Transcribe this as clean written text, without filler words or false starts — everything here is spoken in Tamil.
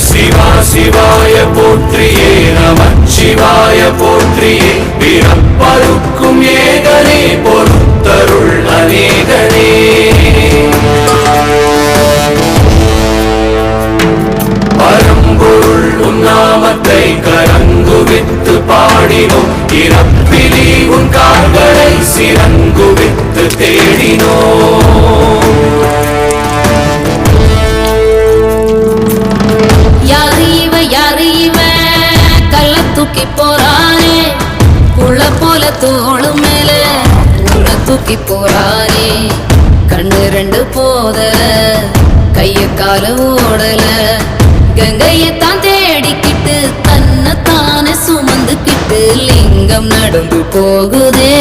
சிவா சிவாய போற்றியே நமச்சிவாய போற்றியே பிறப்பருக்கும் ஏகனே பொறுத்தருள் அநேகனே பரம்பொருள் உன்னாமத்தை கரங்குவித்து பாடினோம் இறப்பிலி உன் கால்களை சிறங்குவித்து தேடினோம் தூக்கி போறானே புள்ள போல தோளு மேல உன்னை தூக்கி போறானே கண்ணு ரெண்டு போதல கைய கால ஓடல கங்கையத்தான் தேடிக்கிட்டு தன்னைத்தானே சுமந்துக்கிட்டு லிங்கம் நடந்து போகுதே